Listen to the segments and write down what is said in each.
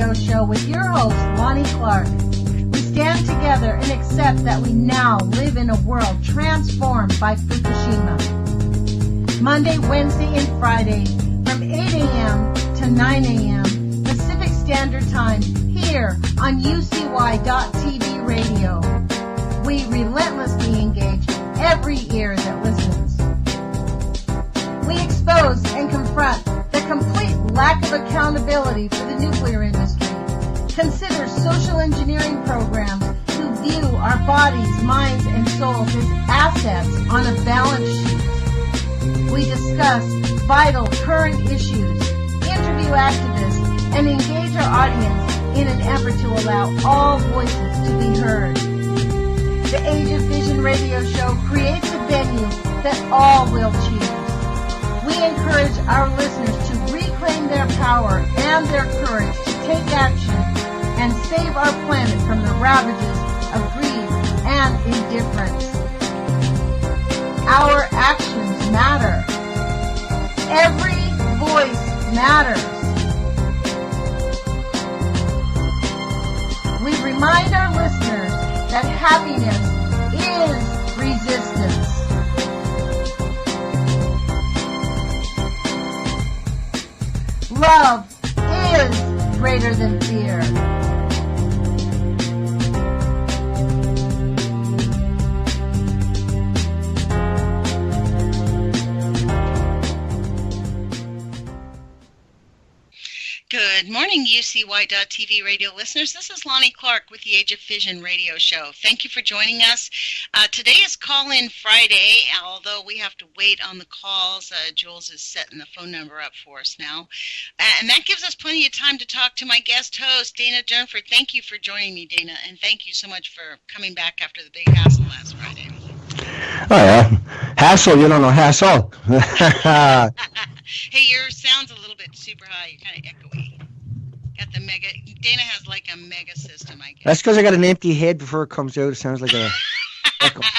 Radio Show with your host, Lonnie Clark. We stand together and accept that we now live in a world transformed by Fukushima. Monday, Wednesday, and Friday from 8 a.m. to 9 a.m. Pacific Standard Time here on UCY.TV Radio. We relentlessly engage every ear that listens. We expose and confront the complete lack of accountability for the nuclear industry. Consider social engineering programs who view our bodies, minds, and souls as assets on a balance sheet. We discuss vital current issues, interview activists, and engage our audience in an effort to allow all voices to be heard. The Age of Fission radio show creates a venue that all will choose. We encourage our listeners to reclaim their power and their courage to take action and save our planet from the ravages of greed and indifference. Our actions matter. Every voice matters. We remind our listeners that happiness is resistance. Love is greater than fear. Good morning, UCY.TV radio listeners. This is Lonnie Clark with the Age of Fission radio show. Thank you for joining us. Today is Call-In Friday, although we have to wait on the calls. Jules is setting the phone number up for us now. And that gives us plenty of time to talk to my guest host, Dana Durnford. Thank you for joining me, Dana, and thank you so much for coming back after the big hassle last Friday. Oh, yeah. Hassle? You don't know hassle. Hey, your sound's a little bit super high. You're kind of echoey. Got the mega. Dana has like a mega system, I guess. That's because I got an empty head before it comes out. It sounds like a echo. There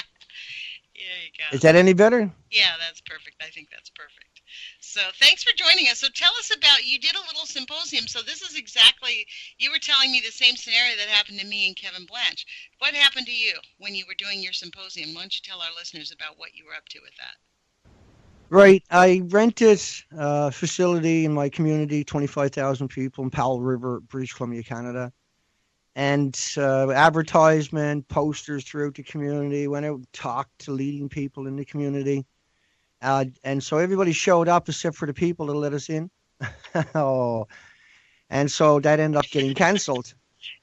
you go. Is that any better? Yeah, that's perfect. I think that's perfect. So thanks for joining us. So tell us about, you did a little symposium. So this is exactly, you were telling me the same scenario that happened to me and Kevin Blanche. What happened to you when you were doing your symposium? Why don't you tell our listeners about what you were up to with that? Right. I rented a facility in my community, 25,000 people in Powell River, British Columbia, Canada. And advertisement, posters throughout the community, went out and talked to leading people in the community. And so everybody showed up except for the people that let us in. Oh, and so that ended up getting canceled.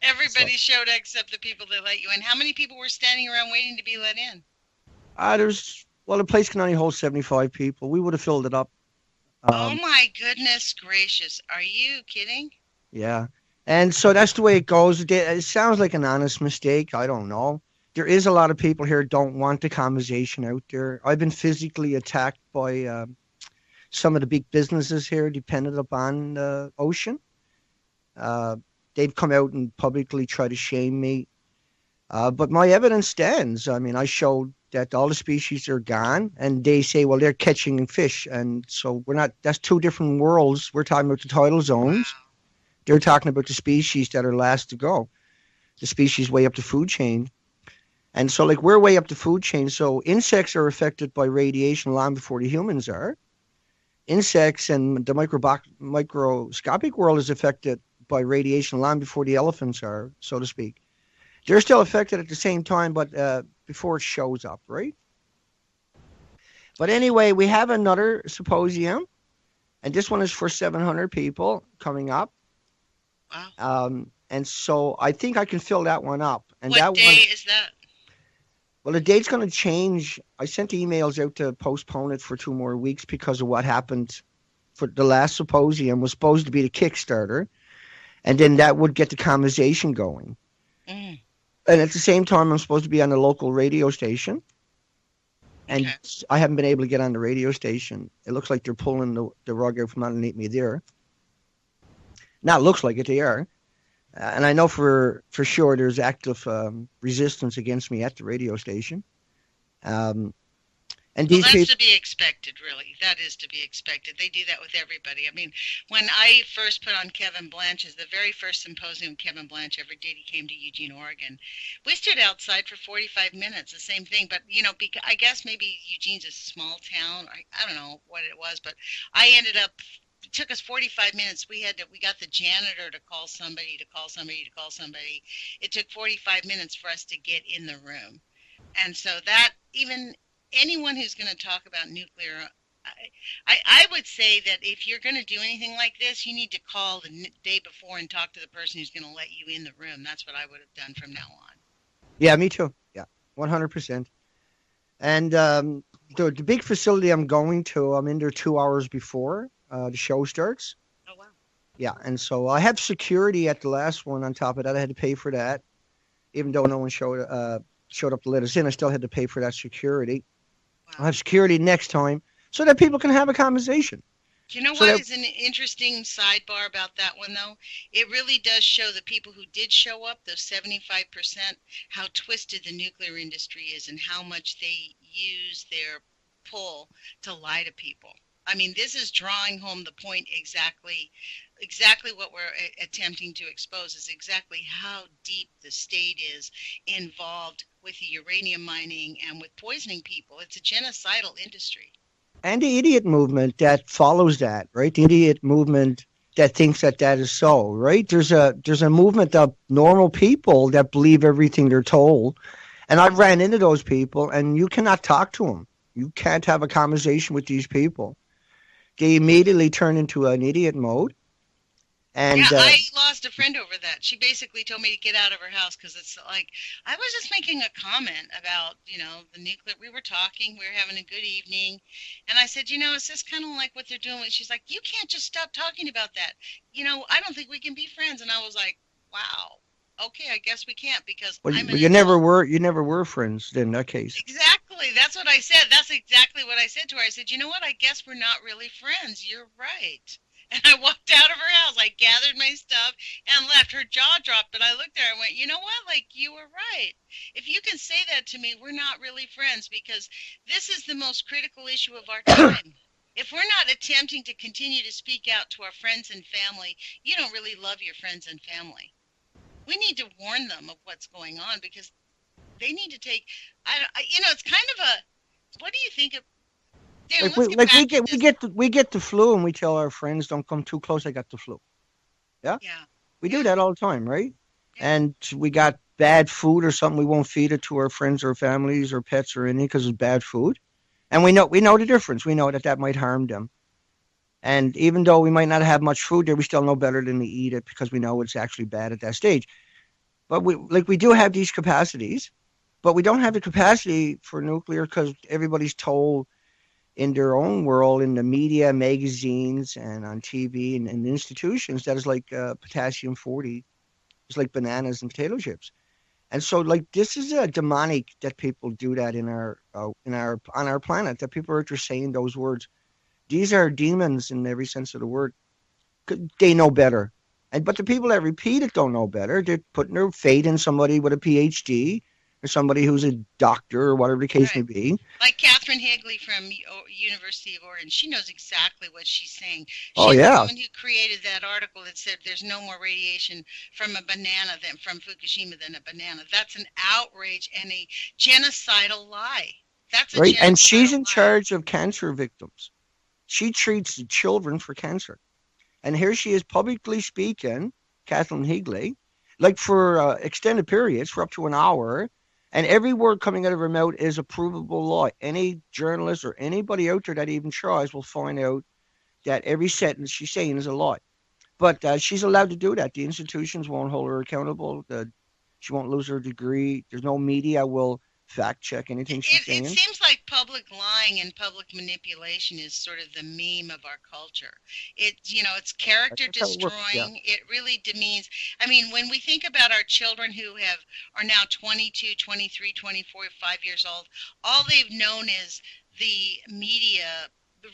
Everybody showed up except the people that let you in. How many people were standing around waiting to be let in? Well, the place can only hold 75 people. We would have filled it up. Oh, my goodness gracious. Are you kidding? Yeah. And so that's the way it goes. It sounds like an honest mistake. I don't know. There is a lot of people here who don't want the conversation out there. I've been physically attacked by some of the big businesses here dependent upon the ocean. They've come out and publicly try to shame me. But my evidence stands. I mean, I showed that all the species are gone, and they say, well, they're catching fish. And so that's two different worlds. We're talking about the tidal zones. They're talking about the species that are last to go, the species way up the food chain. And so, like, we're way up the food chain. So insects are affected by radiation long before the humans are. Insects and the microscopic world is affected by radiation long before the elephants are, so to speak. They're still affected at the same time, but before it shows up, right? But anyway, we have another symposium, and this one is for 700 people coming up. Wow. And so I think I can fill that one up. And what day is that? Well, the date's going to change. I sent emails out to postpone it for 2 more weeks because of what happened for the last symposium. Was supposed to be the Kickstarter, and then that would get the conversation going. Mm. And at the same time, I'm supposed to be on a local radio station. And I haven't been able to get on the radio station. It looks like they're pulling the rug out from underneath me there. Now it looks like it, they are. And I know for sure there's active resistance against me at the radio station. And And Well, these that's people, to be expected, really. That is to be expected. They do that with everybody. I mean, when I first put on Kevin Blanch's, the very first symposium Kevin Blanch ever did, he came to Eugene, Oregon. We stood outside for 45 minutes, the same thing. But, I guess maybe Eugene's a small town. I don't know what it was, but I ended up, it took us 45 minutes. We got the janitor to call somebody, to call somebody, to call somebody. It took 45 minutes for us to get in the room. And so that, even anyone who's going to talk about nuclear, I would say that if you're going to do anything like this, you need to call the day before and talk to the person who's going to let you in the room. That's what I would have done from now on. yeah, me too. Yeah, 100%. And the big facility I'm going to, I'm in there 2 hours before the show starts. Oh, wow. Yeah, and so I have security at the last one. On top of that, I had to pay for that, even though no one showed up to let us in. I still had to pay for that security. Wow. I'll have security next time so that people can have a conversation. You know So what that, is an interesting sidebar about that one, though? It really does show the people who did show up, those 75%, how twisted the nuclear industry is and how much they use their pull to lie to people. I mean, this is drawing home the point exactly what we're attempting to expose is exactly how deep the state is involved with the uranium mining and with poisoning people. It's a genocidal industry. and the idiot movement that follows that, right? The idiot movement that thinks that that is so, right? There's a movement of normal people that believe everything they're told, and I've ran into those people, and you cannot talk to them. You can't have a conversation with these people. They immediately turn into an idiot mode. And Yeah, I lost a friend over that. She basically told me to get out of her house because it's like, I was just making a comment about, the nuclear. We were talking, we were having a good evening. And I said, it's just kind of like what they're doing. She's like, you can't just stop talking about that. I don't think we can be friends. And I was like, wow, okay, I guess we can't because well, I'm an you adult. never were friends in that case. Exactly. That's what I said. That's exactly what I said to her. I said, you know what? I guess we're not really friends. You're right. And I walked out of her house. I gathered my stuff and left. Her jaw dropped, but I looked at her and went, you know what? Like, you were right. If you can say that to me, we're not really friends because this is the most critical issue of our time. If we're not attempting to continue to speak out to our friends and family, you don't really love your friends and family. We need to warn them of what's going on because they need to take, it's kind of what do you think of, Dan, Like let's get back to this. we get the flu and we tell our friends don't come too close. I got the flu. Yeah, Yeah, we do yeah, that all the time, right? yeah. And we got bad food or something. We won't feed it to our friends or families or pets or anything because it's bad food. And we know the difference. We know that that might harm them. And even though we might not have much food there, we still know better than to eat it because we know it's actually bad at that stage. But we do have these capacities, but we don't have the capacity for nuclear because everybody's told in their own world, in the media, magazines, and on TV and institutions, that is like potassium 40. It's like bananas and potato chips. And so, like, this is a demonic that people do that on our planet. That people are just saying those words. These are demons in every sense of the word. They know better, but the people that repeat it don't know better. They're putting their faith in somebody with a PhD or somebody who's a doctor or whatever the case may Right. be. Like Catherine Higley from University of Oregon, she knows exactly what she's saying. Oh She's the yeah, woman who created that article that said there's no more radiation from a banana than from Fukushima than a banana. That's an outrage and a genocidal lie. That's a right. And she's genocidal in lie. charge of cancer victims. She treats the children for cancer. And here she is publicly speaking, Kathleen Higley, like for extended periods, for up to an hour. And every word coming out of her mouth is a provable lie. Any journalist or anybody out there that even tries will find out that every sentence she's saying is a lie. But she's allowed to do that. The institutions won't hold her accountable. She won't lose her degree. There's no media will fact check anything she's It saying. seems like public lying and public manipulation is sort of the meme of our culture. It's character That's how it works. Yeah. destroying. It really demeans. I mean, when we think about our children who are now 22, 23, 24, 5 years old, all they've known is the media.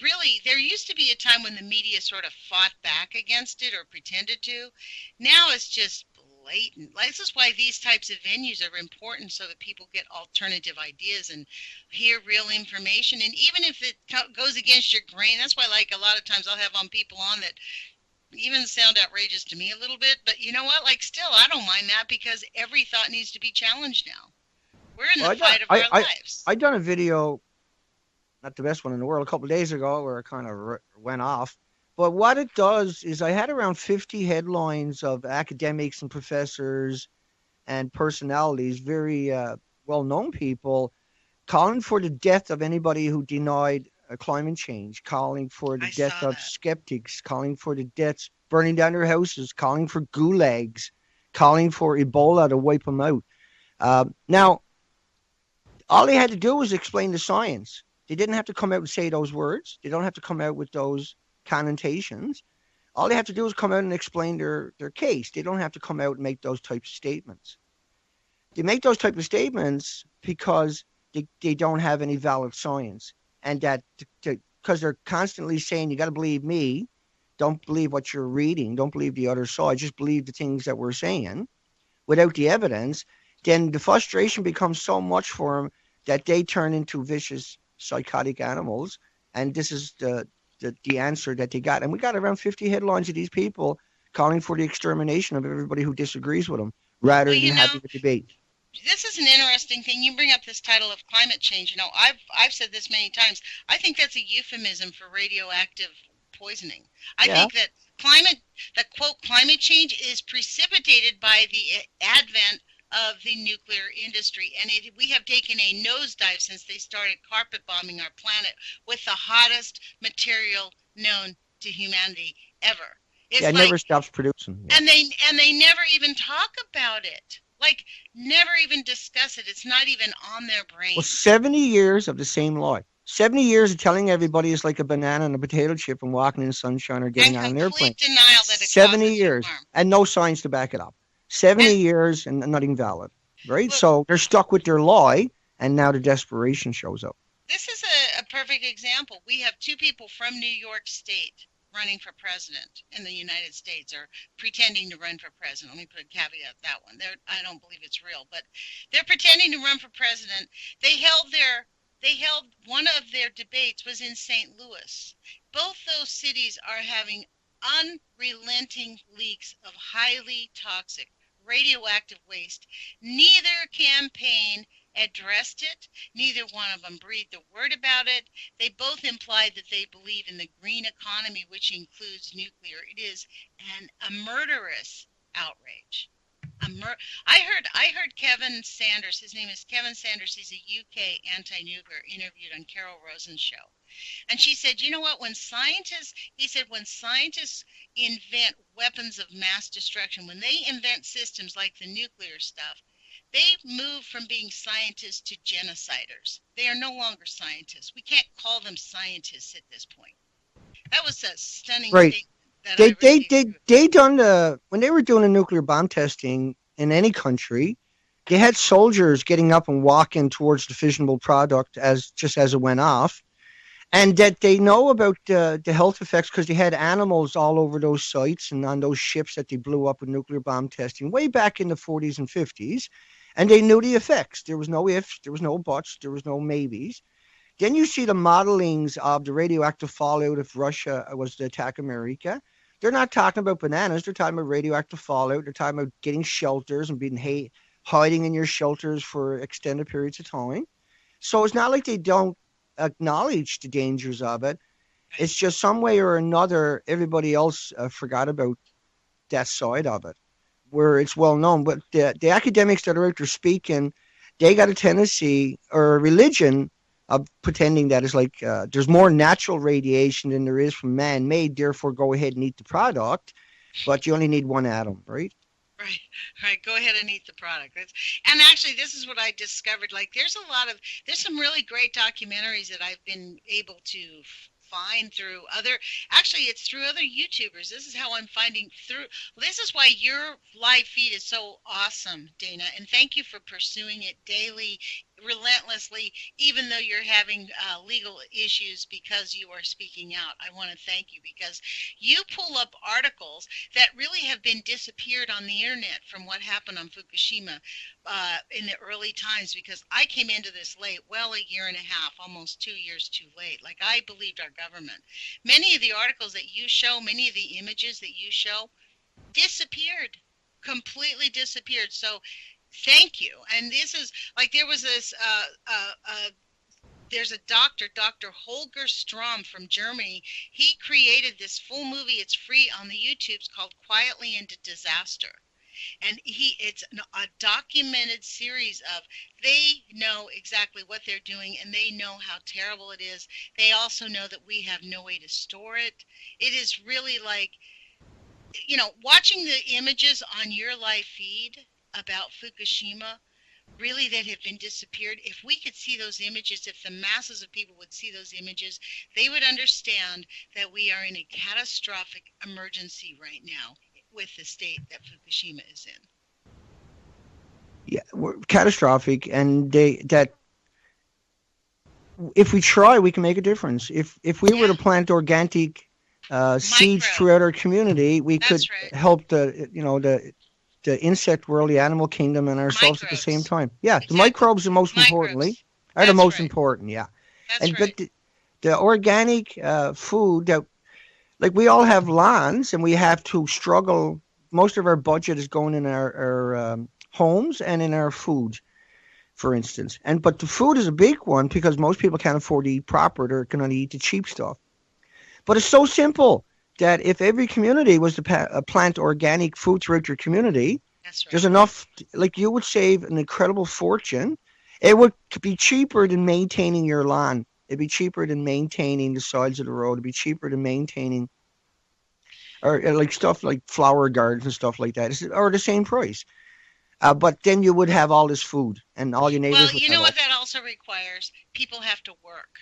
Really, there used to be a time when the media sort of fought back against it or pretended to. Now it's just blatant. This is why these types of venues are important, so that people get alternative ideas and hear real information. And even if it goes against your grain, that's why, like, a lot of times I'll have on people on that even sound outrageous to me a little bit. But you know what? Like, still, I don't mind that, because every thought needs to be challenged now. We're in the fight of our lives. I done a video, not the best one in the world, a couple of days ago where it kind of went off. But what it does is I had around 50 headlines of academics and professors and personalities, very well-known people, calling for the death of anybody who denied climate change, calling for the death of skeptics, calling for the deaths, burning down their houses, calling for gulags, calling for Ebola to wipe them out. Now, all they had to do was explain the science. They didn't have to come out and say those words. They don't have to come out with those connotations. All they have to do is come out and explain their case. They don't have to come out and make those types of statements. They make those type of statements because they don't have any valid science, and that because they're constantly saying, you got to believe me, don't believe what you're reading, don't believe the other side, just believe the things that we're saying without the evidence. Then the frustration becomes so much for them that they turn into vicious psychotic animals, and this is the answer that they got. And we got around 50 headlines of these people calling for the extermination of everybody who disagrees with them, rather than having a debate. This is an interesting thing. You bring up this title of climate change. You know, I've said this many times. I think that's a euphemism for radioactive poisoning. I think that quote, climate change is precipitated by the advent of the nuclear industry. And we have taken a nosedive since they started carpet bombing our planet with the hottest material known to humanity ever. It never stops producing. Yeah. And they never even talk about it. Like, never even discuss it. It's not even on their brain. Well, 70 years of the same lie. 70 years of telling everybody it's like a banana and a potato chip and walking in the sunshine or getting on an airplane. Denial that it 70 years harm. And no science to back it up. 70 years and nothing valid, right? Look, so they're stuck with their lie, and now the desperation shows up. This is a perfect example. We have two people from New York State running for president in the United States, or pretending to run for president. Let me put a caveat that one. I don't believe it's real, but they're pretending to run for president. They held one of their debates was in St. Louis. Both those cities are having unrelenting leaks of highly toxic radioactive waste. Neither campaign addressed it. Neither one of them breathed a word about it. They both implied that they believe in the green economy, which includes nuclear. It is a murderous outrage. I heard Kevin Sanders. His name is Kevin Sanders. He's a UK anti-nuclear, interviewed on Carol Rosen's show. And she said, you know what, when scientists invent weapons of mass destruction, when they invent systems like the nuclear stuff, they move from being scientists to genociders. They are no longer scientists. We can't call them scientists at this point. That was a stunning statement. They done when they were doing the nuclear bomb testing in any country, they had soldiers getting up and walking towards the fissionable product as it went off. And that they know about the health effects because they had animals all over those sites and on those ships that they blew up with nuclear bomb testing way back in the 40s and 50s. And they knew the effects. There was no ifs, there was no buts, there was no maybes. Then you see the modelings of the radioactive fallout if Russia was to attack America. They're not talking about bananas. They're talking about radioactive fallout. They're talking about getting shelters and being hiding in your shelters for extended periods of time. So it's not like they don't acknowledge the dangers of it. It's just some way or another, everybody else forgot about that side of it, where it's well known. But the academics that are out there speaking, they got a tendency or a religion of pretending that it's like there's more natural radiation than there is from man-made, therefore go ahead and eat the product, but you only need one atom, right? Right. Go ahead and eat the product. And actually, this is what I discovered. Like, there's some really great documentaries that I've been able to find through it's through other YouTubers. This is how I'm finding through. This is why your live feed is so awesome, Dana. And thank you for pursuing it daily, relentlessly, even though you're having legal issues because you are speaking out. I want to thank you because you pull up articles that really have been disappeared on the internet from what happened on Fukushima in the early times, because I came into this late, well, a year and a half, almost 2 years too late. Like, I believed our government. Many of the articles that you show, many of the images that you show disappeared, completely disappeared. So thank you. And this is like, there was this there's a Dr. Holger Strom from Germany. He created this full movie. It's free on the YouTube's called Quietly into Disaster. And it's a documented series of, they know exactly what they're doing, and they know how terrible it is. They also know that we have no way to store it. It is really like, watching the images on your live feed about Fukushima, really, that have been disappeared. If we could see those images, if the masses of people would see those images, they would understand that we are in a catastrophic emergency right now with the state that Fukushima is in. Yeah, we're catastrophic, and that if we try, we can make a difference. If we were to plant organic seeds throughout our community, we could help the insect world, the animal kingdom, and ourselves at the same time. Yeah, exactly. The microbes are most importantly are the most important. Yeah, but the organic food that, like, we all have lawns and we have to struggle. Most of our budget is going in our homes and in our food, for instance. But the food is a big one because most people can't afford to eat proper. They're going to eat the cheap stuff. But it's so simple that if every community was to plant organic food throughout your community, there's enough, like, you would save an incredible fortune. It would be cheaper than maintaining your lawn. It'd be cheaper than maintaining the sides of the road. It'd be cheaper than maintaining, or like stuff like flower gardens and stuff like that, or the same price. But then you would have all this food, and all your neighbors would have. Well, you know what that also requires? People have to work.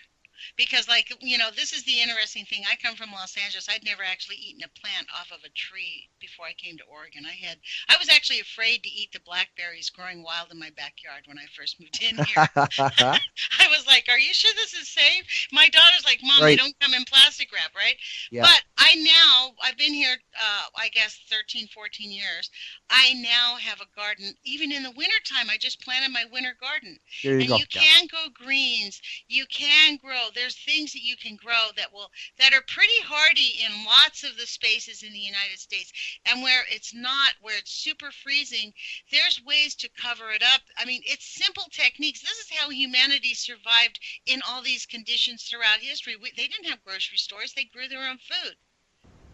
Because, this is the interesting thing. I come from Los Angeles. I'd never actually eaten a plant off of a tree before I came to Oregon. I was actually afraid to eat the blackberries growing wild in my backyard when I first moved in here. I was like, are you sure this is safe? My daughter's like, Mom, they don't come in plastic wrap, right? Yeah. But I've been here, I guess, 13, 14 years. I now have a garden. Even in the wintertime, I just planted my winter garden. There you go. You can grow greens. You can grow. There's things that you can grow that are pretty hardy in lots of the spaces in the United States. And where it's super freezing, there's ways to cover it up. I mean, it's simple techniques. This is how humanity survived in all these conditions throughout history. They didn't have grocery stores. They grew their own food.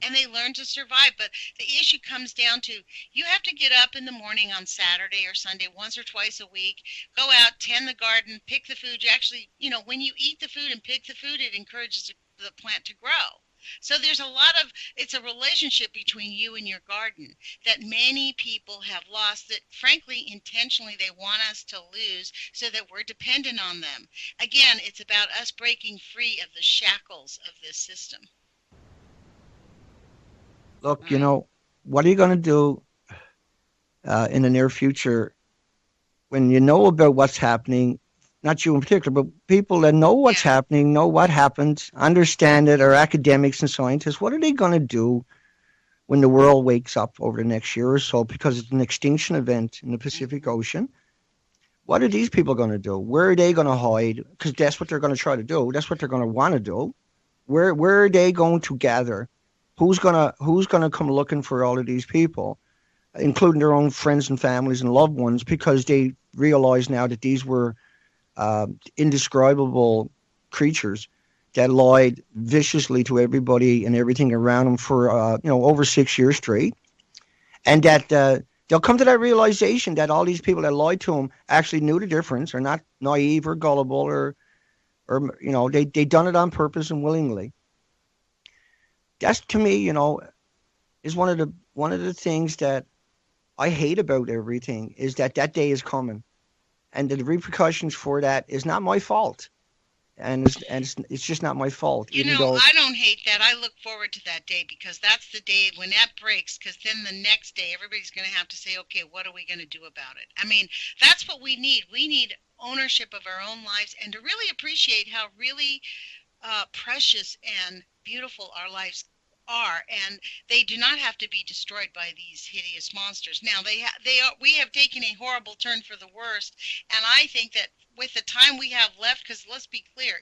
And they learn to survive. But the issue comes down to, you have to get up in the morning on Saturday or Sunday once or twice a week, go out, tend the garden, pick the food. You actually, when you eat the food and pick the food, it encourages the plant to grow. So there's it's a relationship between you and your garden that many people have lost, that frankly, intentionally, they want us to lose so that we're dependent on them. Again, it's about us breaking free of the shackles of this system. Look, what are you going to do in the near future when you know about what's happening? Not you in particular, but people that know what's happening, know what happened, understand it, are academics and scientists. What are they going to do when the world wakes up over the next year or so, because it's an extinction event in the Pacific Ocean? What are these people going to do? Where are they going to hide? Because that's what they're going to try to do. That's what they're going to want to do. Where are they going to gather? Who's gonna come looking for all of these people, including their own friends and families and loved ones, because they realize now that these were indescribable creatures that lied viciously to everybody and everything around them for over 6 years straight, and that they'll come to that realization that all these people that lied to them actually knew the difference, are not naive or gullible, or they done it on purpose and willingly. That's, to me, is one of the things that I hate about everything, is that day is coming, and the repercussions for that is not my fault, and it's just not my fault. I don't hate that. I look forward to that day, because that's the day when that breaks. Because then the next day, everybody's going to have to say, okay, what are we going to do about it? I mean, that's what we need. We need ownership of our own lives and to really appreciate how really precious and beautiful our lives are, and they do not have to be destroyed by these hideous monsters. Now we have taken a horrible turn for the worst, and I think that with the time we have left, because let's be clear,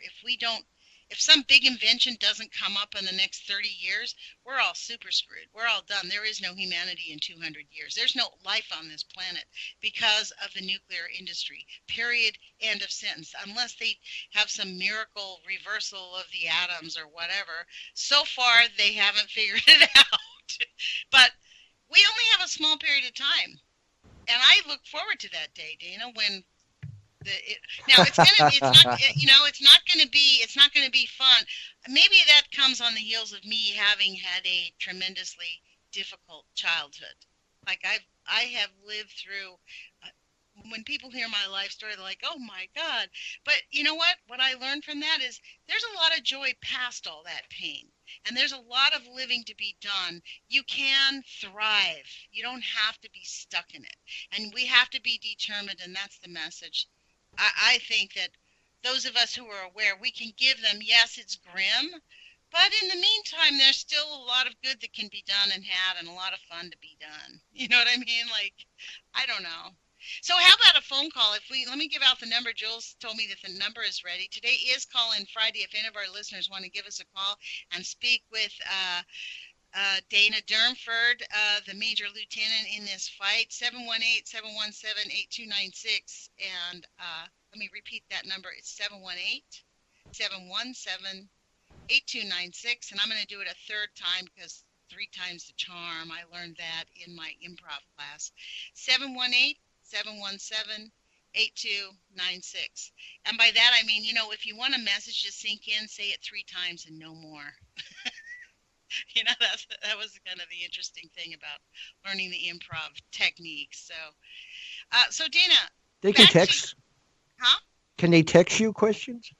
if some big invention doesn't come up in the next 30 years, we're all super screwed. We're all done. There is no humanity in 200 years. There's no life on this planet because of the nuclear industry. Period. End of sentence. Unless they have some miracle reversal of the atoms or whatever. So far, they haven't figured it out. But we only have a small period of time. And I look forward to that day, Dana, when it's not gonna be fun. Maybe that comes on the heels of me having had a tremendously difficult childhood. Like I have lived through. When people hear my life story, they're like, "Oh my God!" But you know what? What I learned from that is there's a lot of joy past all that pain, and there's a lot of living to be done. You can thrive. You don't have to be stuck in it, and we have to be determined. And that's the message. I think that those of us who are aware, we can give them, yes, it's grim, but in the meantime, there's still a lot of good that can be done and had and a lot of fun to be done. You know what I mean? Like, I don't know. So how about a phone call? Let me give out the number. Jules told me that the number is ready. Today is Call-In Friday. If any of our listeners want to give us a call and speak with Dana Durnford, the major lieutenant in this fight, 718-717-8296. And let me repeat that number. It's 718-717-8296. And I'm going to do it a third time because 3 times the charm. I learned that in my improv class. 718-717-8296. And by that, I mean, if you want a message to sink in, say it 3 times and no more. That was kind of the interesting thing about learning the improv techniques. So Dana, they can text. Huh? Can they text you questions?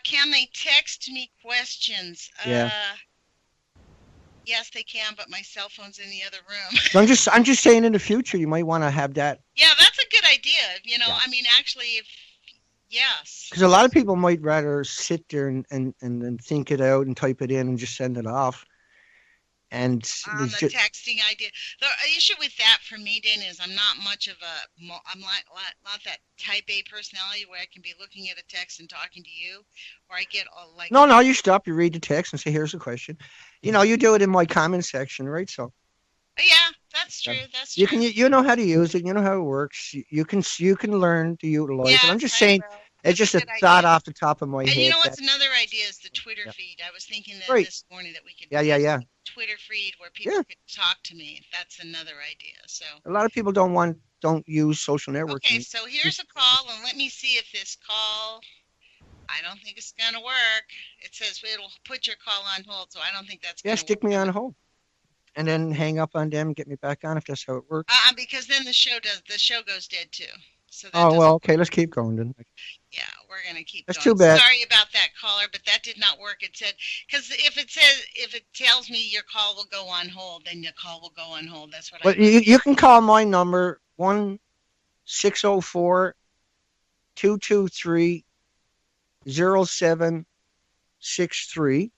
Can they text me questions? Yeah. Yes, they can, but my cell phone's in the other room. So I'm just saying, in the future, you might want to have that. Yeah, that's a good idea. Yeah. I mean, actually, yes. Because a lot of people might rather sit there and think it out and type it in and just send it off. And the texting idea. The issue with that for me, Dana, is I'm not much of I'm not that type A personality where I can be looking at a text and talking to you, or I get all like. No, you stop, you read the text and say, here's a question. You do it in my comment section, right? So. Yeah, that's true. That's true. You know how to use it. You know how it works. You can learn to utilize it. I'm just saying. It's just a thought off the top of my head. And you know what's another idea is the Twitter feed. I was thinking that this morning that we could Twitter feed where people could talk to me. That's another idea. So a lot of people don't use social networking. Okay, so here's a call, and let me see if this call. I don't think it's gonna work. It says it'll put your call on hold, so I don't think that's gonna work. Stick me on hold, and then hang up on them, get me back on if that's how it works. Because then the show goes dead too. So okay, let's keep going then. Yeah, we're gonna keep. That's going. Too bad. Sorry about that, caller, but that did not work. It said because if it tells me your call will go on hold, then your call will go on hold. That's what. But you can call my number 1-604-223-0763,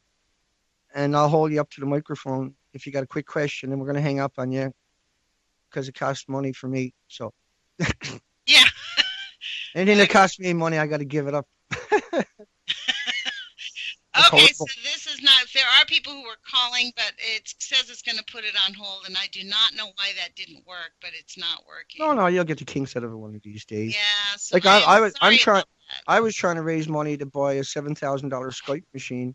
and I'll hold you up to the microphone if you got a quick question, and we're gonna hang up on you because it costs money for me. So. Yeah. Anything that costs me money, I got to give it up. Okay, so this is not. There are people who are calling, but it says it's going to put it on hold, and I do not know why that didn't work, but it's not working. No, you'll get the kinks out of it one of these days. Yeah. So like I was trying to raise money to buy a $7,000 Skype machine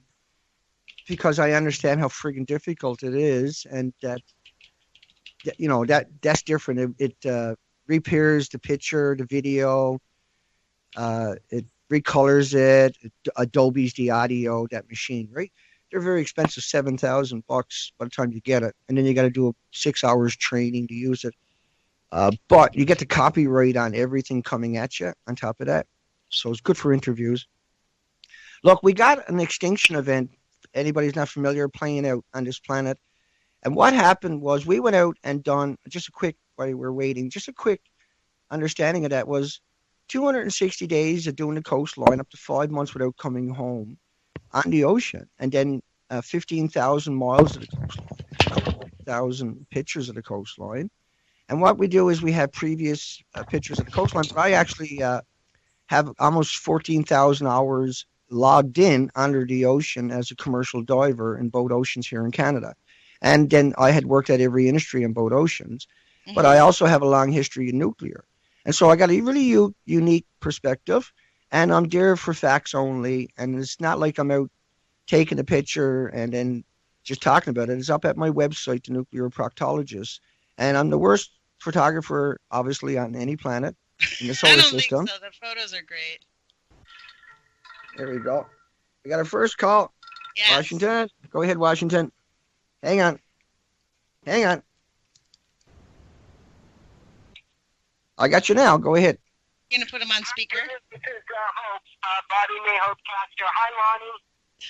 because I understand how friggin' difficult it is, and that's different. It repairs the picture, the video. It recolors it. Adobe's the audio, that machine, right? They're very expensive, $7,000 by the time you get it, and then you got to do 6 hours training to use it. But you get the copyright on everything coming at you on top of that, so it's good for interviews. Look, we got an extinction event. Anybody's not familiar playing out on this planet, and what happened was we went out and done just a quick while we're waiting. Just a quick understanding of that was 260 days of doing the coastline, up to 5 months without coming home on the ocean, and then 15,000 miles of the coastline, 1,000 pictures of the coastline. And what we do is we have previous pictures of the coastline, but I actually have almost 14,000 hours logged in under the ocean as a commercial diver in both oceans here in Canada. And then I had worked at every industry in both oceans, but I also have a long history in nuclear. And so I got a really unique perspective, and I'm there for facts only. And it's not like I'm out taking a picture and then just talking about it. It's up at my website, The Nuclear Proctologist. And I'm the worst photographer, obviously, on any planet in the solar system. I don't think so. The photos are great. There we go. We got our first call. Yes. Washington. Go ahead, Washington. Hang on. I got you now. Go ahead. You going to put him on speaker? This is Hope, Body May Hope Caster. Hi, Lonnie.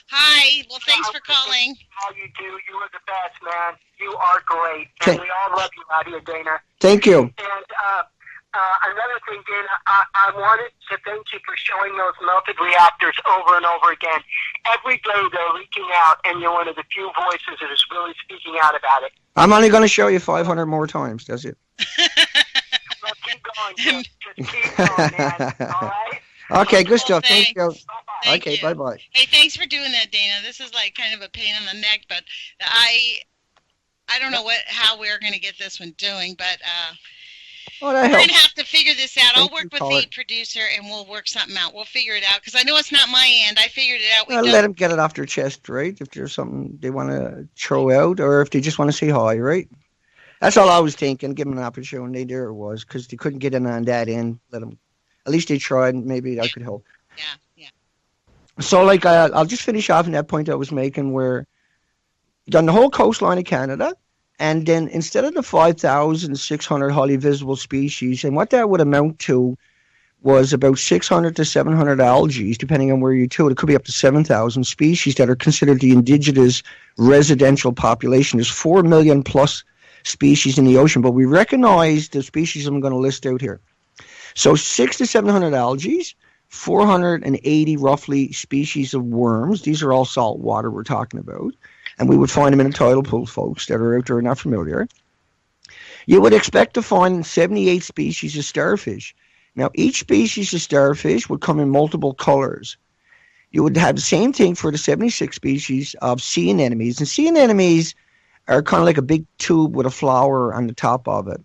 Hi. Well, thanks for calling. How you do? You are the best, man. You are great. And we all love you out here, Dana. Thank you. And another thing, Dana, I wanted to thank you for showing those melted reactors over and over again. Every day they're leaking out, and you're one of the few voices that is really speaking out about it. I'm only going to show you 500 more times. That's it. Well, keep going. Just keep going, man. All right? Okay, good stuff. Thanks. Thank you. Thank Okay, you. bye-bye. Hey, thanks for doing that, Dana. This is like kind of a pain in the neck, but I don't know how we're going to get this one doing, but Oh, that we're going helps. to have to figure this out. I'll Thank work you, with caller. the producer, and we'll work something out. We'll figure it out, because I know it's not my end. I figured it out. Well, let them get it off their chest, right? If there's something they want to throw out, or if they just want to say hi, right? That's all I was thinking. Give them an opportunity. There it was, because they couldn't get in on that end. Let them. At least they tried, and maybe I could help. Yeah. So, like, I'll just finish off on that point I was making, where done the whole coastline of Canada, and then instead of the 5,600 highly visible species, and what that would amount to was about 600 to 700 algae, depending on where you do it. It could be up to 7,000 species that are considered the indigenous residential population. There's 4 million plus species in the ocean, but we recognize the species I'm going to list out here. So 600 to 700 algae, 480 roughly species of worms. These are all salt water we're talking about. And we would find them in a tidal pool, folks that are out there and not familiar. You would expect to find 78 species of starfish. Now, each species of starfish would come in multiple colors. You would have the same thing for the 76 species of sea anemones. And sea anemones are kind of like a big tube with a flower on the top of it.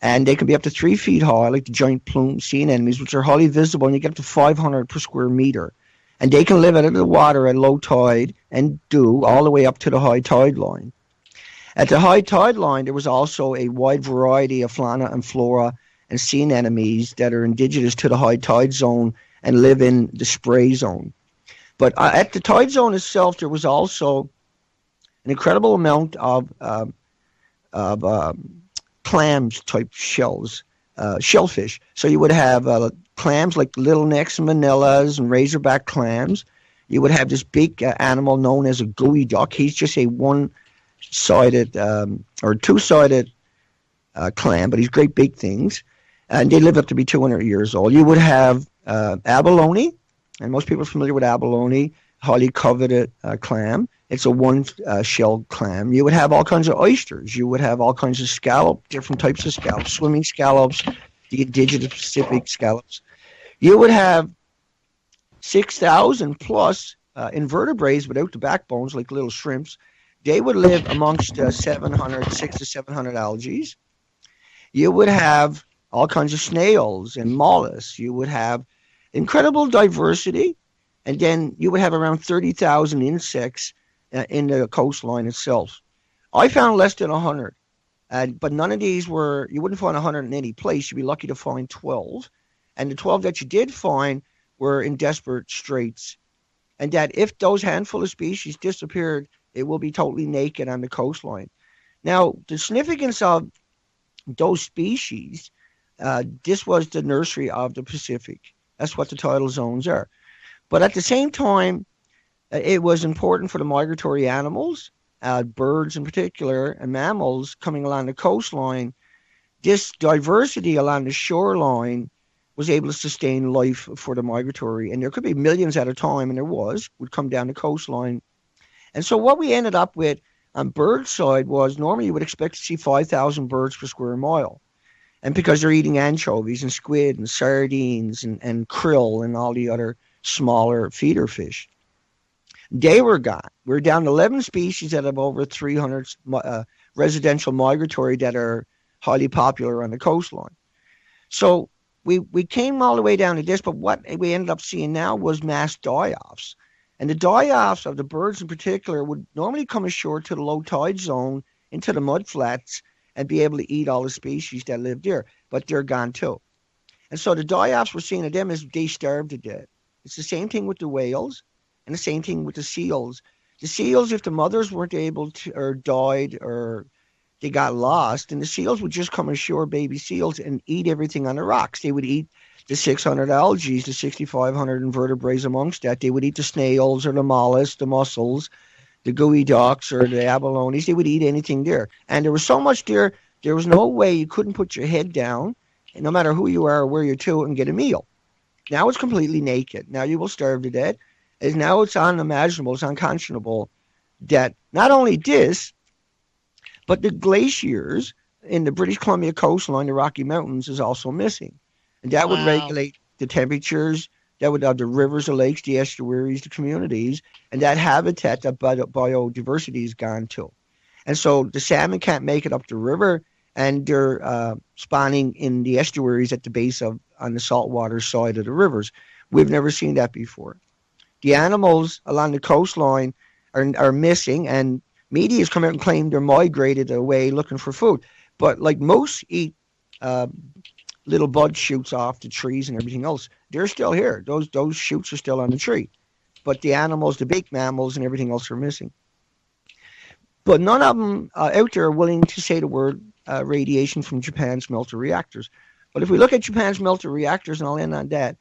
And they can be up to 3 feet high, like the giant plume sea anemones, which are highly visible, and you get up to 500 per square meter. And they can live out of the water at low tide and do all the way up to the high tide line. At the high tide line, there was also a wide variety of fauna and flora and sea anemones that are indigenous to the high tide zone and live in the spray zone. But at the tide zone itself, there was also an incredible amount of clams type shells, shellfish. So you would have clams like little necks and manillas and razorback clams. You would have this big animal known as a gooey duck. He's just a one-sided or two-sided clam, but he's great big things. And they live up to be 200 years old. You would have abalone, and most people are familiar with abalone, highly coveted clam. It's a one-shell clam. You would have all kinds of oysters. You would have all kinds of scallop, different types of scallops, swimming scallops, the indigenous Pacific scallops. You would have 6,000 plus invertebrates without the backbones, like little shrimps. They would live amongst 600 to 700 algae. You would have all kinds of snails and mollusks. You would have incredible diversity. And then you would have around 30,000 insects in the coastline itself. I found less than 100. But none of these were, you wouldn't find 100 in any place. You'd be lucky to find 12. And the 12 that you did find were in desperate straits. And that if those handful of species disappeared, it will be totally naked on the coastline. Now, the significance of those species, this was the nursery of the Pacific. That's what the tidal zones are. But at the same time, it was important for the migratory animals, birds in particular, and mammals coming along the coastline. This diversity along the shoreline was able to sustain life for the migratory. And there could be millions at a time, and there would come down the coastline. And so what we ended up with on bird side was normally you would expect to see 5,000 birds per square mile. And because they're eating anchovies and squid and sardines and krill and all the other smaller feeder fish. They were gone. We're down to 11 species out of over 300 residential migratory that are highly popular on the coastline. So we came all the way down to this, but what we ended up seeing now was mass die-offs. And the die-offs of the birds in particular would normally come ashore to the low tide zone into the mud flats and be able to eat all the species that live there, but they're gone too. And so the die-offs we're seeing of them is they starved to death. It's the same thing with the whales and the same thing with the seals. The seals, if the mothers weren't able to, or died, or they got lost, and the seals would just come ashore, baby seals, and eat everything on the rocks. They would eat the 600 algae, the 6,500 invertebrates amongst that. They would eat the snails or the mollusks, the mussels, the gooey ducks or the abalones. They would eat anything there. And there was so much there, there was no way you couldn't put your head down, no matter who you are or where you're to, and get a meal. Now it's completely naked. Now you will starve to death. And now it's unimaginable, it's unconscionable that not only this, but the glaciers in the British Columbia coastline, the Rocky Mountains, is also missing. And that would regulate the temperatures, that would have the rivers, the lakes, the estuaries, the communities, and that habitat, that biodiversity is gone too. And so the salmon can't make it up the river, and they're spawning in the estuaries at the base of, on the saltwater side of the rivers. We've never seen that before. The animals along the coastline are missing, and media has come out and claimed they're migrated away looking for food. But like moose eat little bud shoots off the trees and everything else, they're still here. Those shoots are still on the tree. But the animals, the big mammals and everything else are missing. But none of them out there are willing to say the word radiation from Japan's melter reactors. But if we look at Japan's melter reactors, and I'll end on that,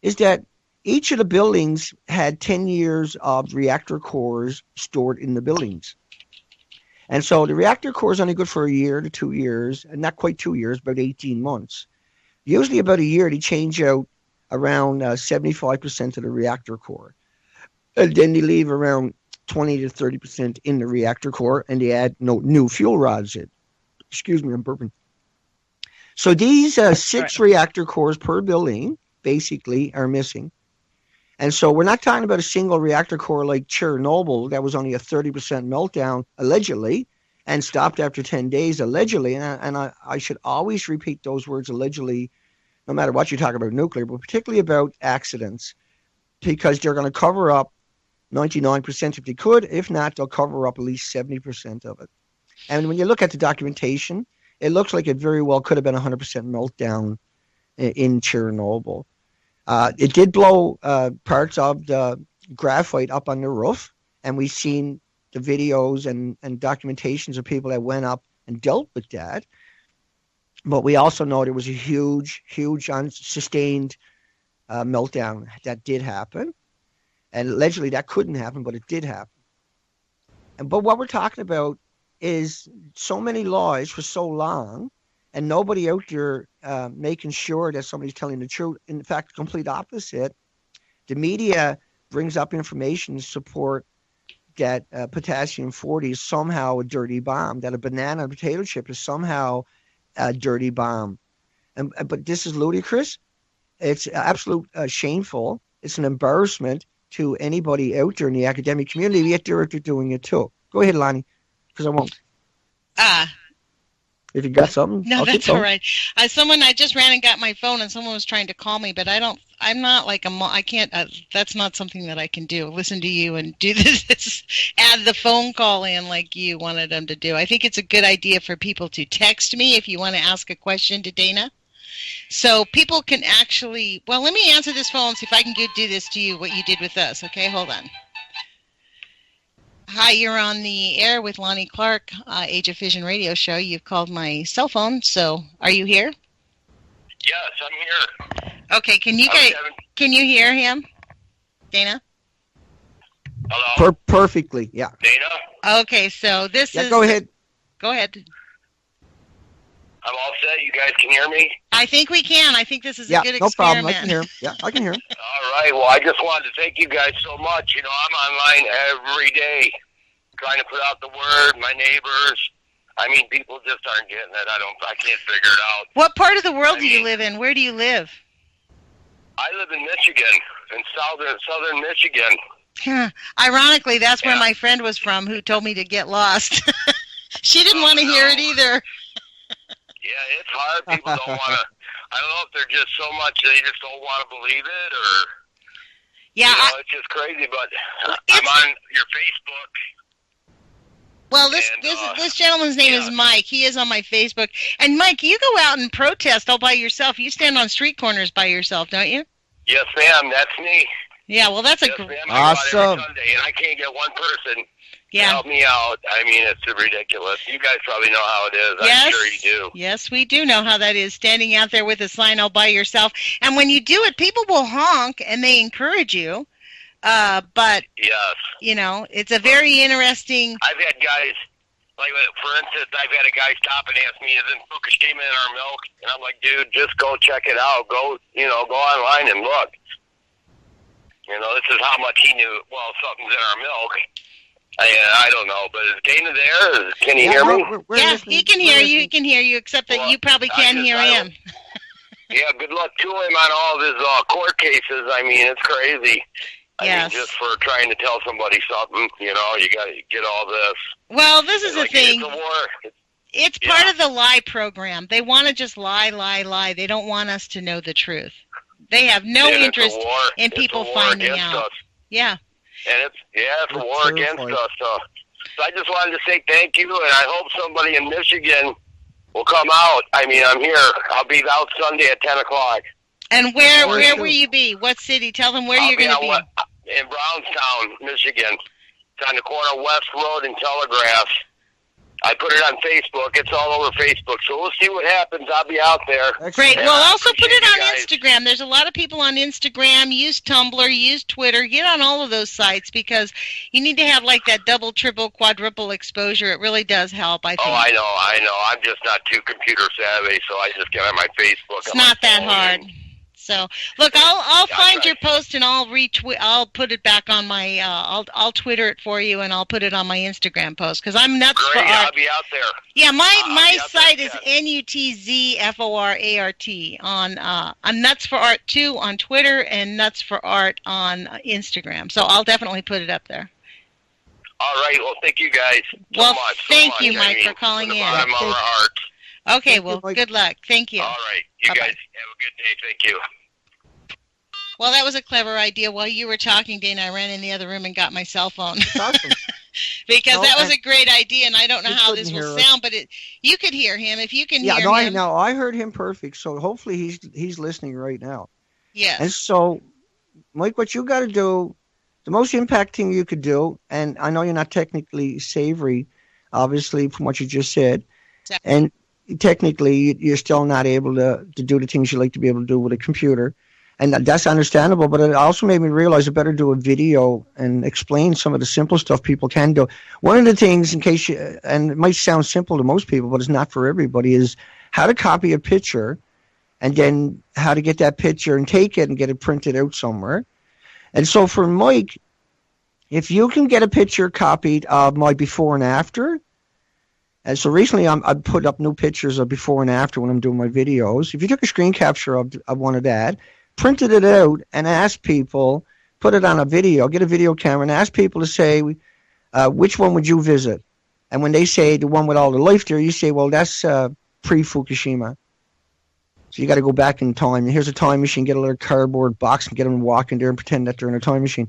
is that each of the buildings had 10 years of reactor cores stored in the buildings. And so the reactor core is only good for a year to 2 years, and not quite 2 years, about 18 months. Usually about a year, they change out around 75% of the reactor core. And then they leave around 20 to 30% in the reactor core, and they add new fuel rods in. Excuse me, I'm burping. So these 6 reactor cores per building basically are missing. And so we're not talking about a single reactor core like Chernobyl that was only a 30% meltdown, allegedly, and stopped after 10 days, allegedly. And I should always repeat those words, allegedly, no matter what you talk about nuclear, but particularly about accidents, because they're going to cover up 99% if they could. If not, they'll cover up at least 70% of it. And when you look at the documentation, it looks like it very well could have been a 100% meltdown in Chernobyl. It did blow parts of the graphite up on the roof, and we've seen the videos and documentations of people that went up and dealt with that. But we also know there was a huge unsustained meltdown that did happen. And allegedly that couldn't happen, but it did happen. But what we're talking about is so many lies for so long, and nobody out there making sure that somebody's telling the truth. In fact, the complete opposite. The media brings up information to support that potassium-40 is somehow a dirty bomb, that a banana and potato chip is somehow a dirty bomb. But this is ludicrous. It's absolute shameful. It's an embarrassment to anybody out there in the academic community, yet they're doing it too. Go ahead, Lonnie, because I won't. If you got something, no, that's all right. I just ran and got my phone, and someone was trying to call me, but I'm not like I can't. That's not something that I can do. Listen to you and do this. Add the phone call in like you wanted them to do. I think it's a good idea for people to text me if you want to ask a question to Dana. So people can actually. Well, let me answer this phone. See if I can do this to you. What you did with us. Okay, hold on. Hi, you're on the air with Lonnie Clark, Age of Fission radio show. You've called my cell phone, so are you here? Yes, I'm here. Okay, can you hear him, Dana? Hello? Perfectly, yeah. Dana? Okay, so this is... Go ahead. Go ahead. I'm all set. You guys can hear me? I think we can. I think this is a good no experiment. problem. I can hear him. Yeah, I can hear him. All right. Well, I just wanted to thank you guys so much. You know, I'm online every day trying to put out the word. My neighbors. I mean, people just aren't getting it. I can't figure it out. What part of the world do you live in? Where do you live? I live in Michigan, in southern Michigan. Ironically, that's where my friend was from who told me to get lost. She didn't want to hear it either. Yeah, it's hard. People don't want to. I don't know if they're just so much they just don't want to believe it, or it's just crazy. But I'm on your Facebook. Well, this gentleman's name is Mike. He is on my Facebook. And Mike, you go out and protest all by yourself. You stand on street corners by yourself, don't you? Yes, ma'am. That's me. Yeah, well, that's awesome. I go out every Sunday, and I can't get one person. Yeah. Help me out. I mean, it's ridiculous. You guys probably know how it is. Yes. I'm sure you do. Yes, we do know how that is, standing out there with a sign all by yourself. And when you do it, people will honk, and they encourage you. But, yes. You know, it's a very interesting... I've had guys, like, for instance, I've had a guy stop and ask me, isn't Fukushima in our milk? And I'm like, dude, just go check it out. Go online and look. You know, this is how much he knew, something's in our milk. I don't know, but is Dana there? Can he hear me? He can hear you. He can hear you, except that you probably can't hear him. Yeah, good luck to him on all of his court cases. I mean, it's crazy. I mean, just for trying to tell somebody something, you know, you got to get all this. Well, this is the thing. It's a war. It's part of the lie program. They want to just lie. They don't want us to know the truth. They have no interest in people finding out. Us. Yeah. And it's a war against us. So I just wanted to say thank you, and I hope somebody in Michigan will come out. I mean, I'm here. I'll be out Sunday at 10 o'clock. And where will you be? What city? Tell them where you're going to be. In Brownstown, Michigan. It's on the corner of West Road and Telegraph. I put it on Facebook. It's all over Facebook. So we'll see what happens. I'll be out there. Great. We'll also put it on Instagram. There's a lot of people on Instagram. Use Tumblr. Use Twitter. Get on all of those sites because you need to have like that double, triple, quadruple exposure. It really does help, I think. Oh, I know. I'm just not too computer savvy, so I just get on my Facebook. It's not that hard. So, look, I'll find your post and I'll retweet. I'll put it back on my. I'll Twitter it for you and I'll put it on my Instagram post because I'm nuts for art. I'll be out there. Yeah, my site is NUTZFORART on. I'm Nuts for Art 2 on Twitter and Nuts for Art on Instagram. So I'll definitely put it up there. All right. Well, thank you guys so much. Thank you, Mike, for calling in. Bottom of our hearts. Okay. Well, good luck. Thank you. All right. You guys have a good day. Thank you. Well, that was a clever idea. While you were talking, Dana, I ran in the other room and got my cell phone. Awesome. Because that was a great idea, and I don't know how this will sound, but you could hear him. If you can hear him. Yeah, I heard him perfect, so hopefully he's listening right now. Yes. And so, Mike, what you got to do, the most impacting you could do, and I know you're not technically savory, obviously, from what you just said, and technically you're still not able to do the things you like to be able to do with a computer. And that's understandable, but it also made me realize I better do a video and explain some of the simple stuff people can do. One of the things, in case and it might sound simple to most people, but it's not for everybody, is how to copy a picture and then how to get that picture and take it and get it printed out somewhere. And so for Mike, if you can get a picture copied of my before and after, and so recently I put up new pictures of before and after when I'm doing my videos. If you took a screen capture of one of that, printed it out and asked people, put it on a video, get a video camera and ask people to say, which one would you visit? And when they say the one with all the life there, you say, well, that's pre-Fukushima. So you got to go back in time. And here's a time machine, get a little cardboard box and get them walking there and pretend that they're in a time machine.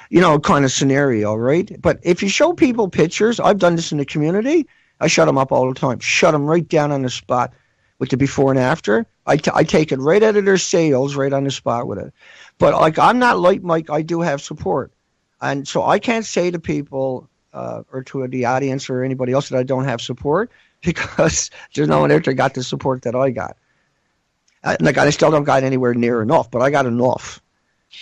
You know, kind of scenario, right? But if you show people pictures, I've done this in the community, I shut them up all the time. Shut them right down on the spot with the before and after. I take it right out of their sales, right on the spot with it. But like I'm not like Mike, I do have support. And so I can't say to people or to the audience or anybody else that I don't have support because there's no one there that got the support that I got. Like I still don't got anywhere near enough, but I got enough.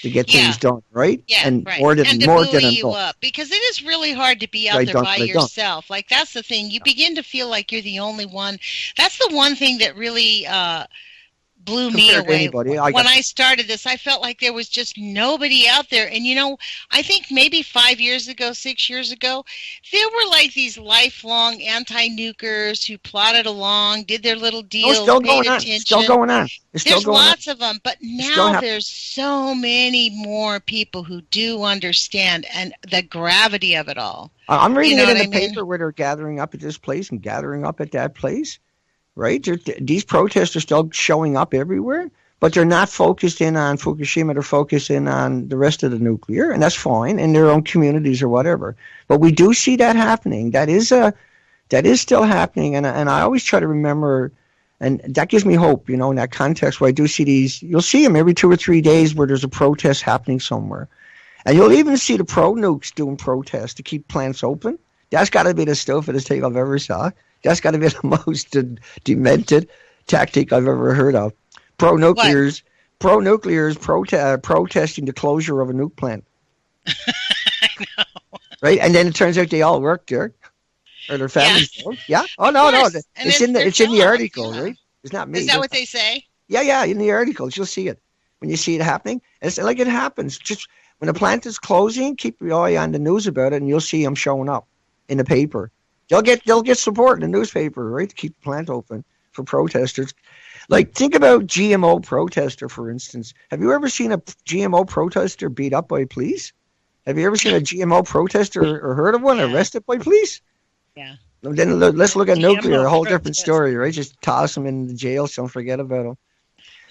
to get Yeah. things done, right? Yeah, And right. more And to more buoy than you enough. up, because it is really hard to be out They there don't- by they don't. yourself. Like, that's the thing. You begin to feel like you're the only one. That's the one thing that really blew me Compared to away. anybody, When I started this, I felt like there was just nobody out there. And, I think maybe 5 years ago, 6 years ago, there were like these lifelong anti-nukers who plodded along, did their little Oh, deals, still paid going on. attention. Still going on. It's still There's going on. lots of them, but still now happening. there's so many more people who do understand and the gravity of it all. I'm reading You know it in what the I mean? paper where they're gathering up at this place and gathering up at that place, right? These protests are still showing up everywhere, but they're not focused in on Fukushima. They're focused in on the rest of the nuclear, and that's fine in their own communities or whatever. But we do see that happening. That is still happening, and I always try to remember, and that gives me hope, in that context where I do see these. You'll see them every 2 or 3 days where there's a protest happening somewhere. And you'll even see the pro-nukes doing protests to keep plants open. That's got to be the stupidest thing I've ever saw. That's got to be the most demented tactic I've ever heard of. Pro-nuclears protesting the closure of a nuke plant. I know. Right? And then it turns out they all work there. Or their families don't. Yeah? Oh, no. Course. And It's in their the job, article, yeah. right? It's not me. Is that what they say? Yeah, in the articles. You'll see it. When you see it happening, it's like it happens. Just when a plant is closing, keep your eye on the news about it, and you'll see them showing up in the paper. They'll get support in the newspaper, right, to keep the plant open for protesters. Like, think about GMO protester, for instance. Have you ever seen a GMO protester beat up by police? Have you ever seen a GMO protester or heard of one arrested by police? Yeah. Then let's look at GMO nuclear, a whole different protest. story, right? Just toss them in the jail, so don't forget about them.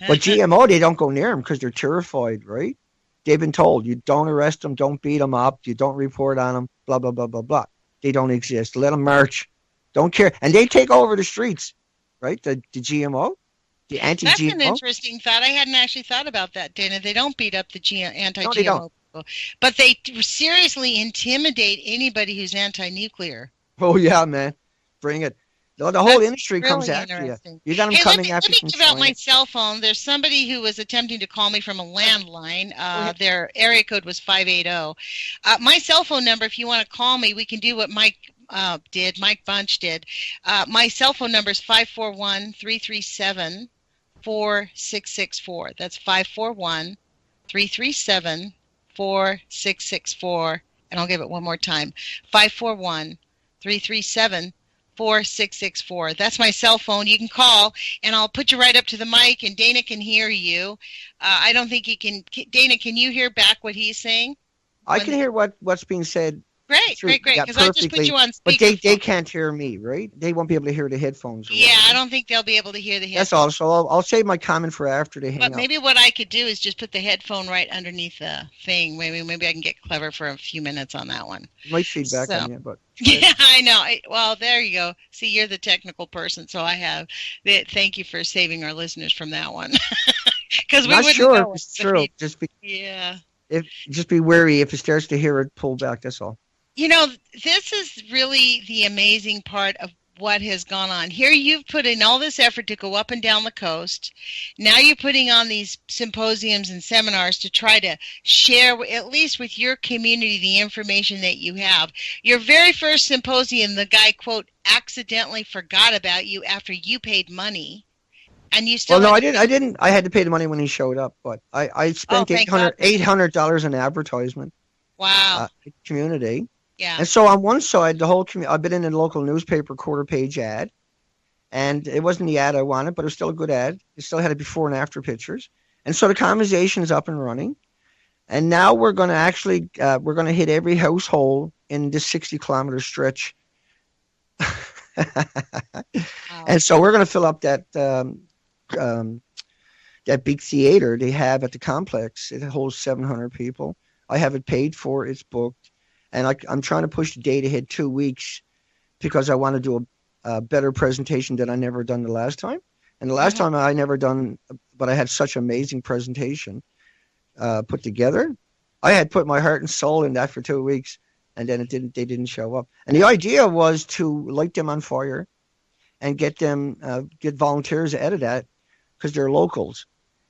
But GMO, they don't go near them because they're terrified, right? They've been told, you don't arrest them, don't beat them up, you don't report on them, blah, blah, blah, blah, blah. They don't exist. Let them march. Don't care. And they take over the streets, right? The GMO, the anti-GMO. That's an interesting thought. I hadn't actually thought about that, Dana. They don't beat up the anti-GMO don't. people, but they seriously intimidate anybody who's anti-nuclear. Oh, yeah, man. Bring it. The whole That's industry comes really after you. interesting. You got them Hey, coming after let you me from give out my China. cell phone. There's somebody who was attempting to call me from a landline. Their area code was 580. My cell phone number, if you want to call me, we can do what Mike Bunch did. My cell phone number is 541-337-4664. That's 541-337-4664. And I'll give it one more time. 541-337-4664. That's my cell phone. You can call, and I'll put you right up to the mic, and Dana can hear you. I don't think he can. Dana, can you hear back what he's saying? I can hear what's being said. Great, Yeah, because I just put you on but speaker. they can't hear me, right? They won't be able to hear the headphones. Yeah, I don't think they'll be able to hear the That's headphones. all. So I'll save my comment for after they hang But up. maybe what I could do is just put the headphone right underneath the thing. Maybe I can get clever for a few minutes on that one. Might feedback So- on you, but Yeah, I know. Well, there you go. See, you're the technical person, so I have. Thank you for saving our listeners from that one, because we not wouldn't sure know if what it's the true. feed- Yeah. Just be wary if it starts to hear it pull back. That's all. This is really the amazing part of what has gone on. Here you've put in all this effort to go up and down the coast. Now you're putting on these symposiums and seminars to try to share, at least with your community, the information that you have. Your very first symposium, the guy, quote, accidentally forgot about you after you paid money. And you still Well, no, had I didn't. I had to pay the money when he showed up, but I spent thank God. $800 in advertisement. Wow. Community. Yeah. And so on one side, the whole community, I've been in a local newspaper quarter-page ad, and it wasn't the ad I wanted, but it was still a good ad. It still had a before and after pictures. And so the conversation is up and running. And now we're going to actually, we're going to hit every household in this 60-kilometer stretch. And so we're going to fill up that big theater they have at the complex. It holds 700 people. I have it paid for. It's booked. And I'm trying to push the date ahead 2 weeks because I want to do a better presentation than I never done the last time. And the last time I never done, but I had such amazing presentation put together. I had put my heart and soul in that for 2 weeks, and then they didn't show up. And the idea was to light them on fire and get volunteers out of that because they're locals.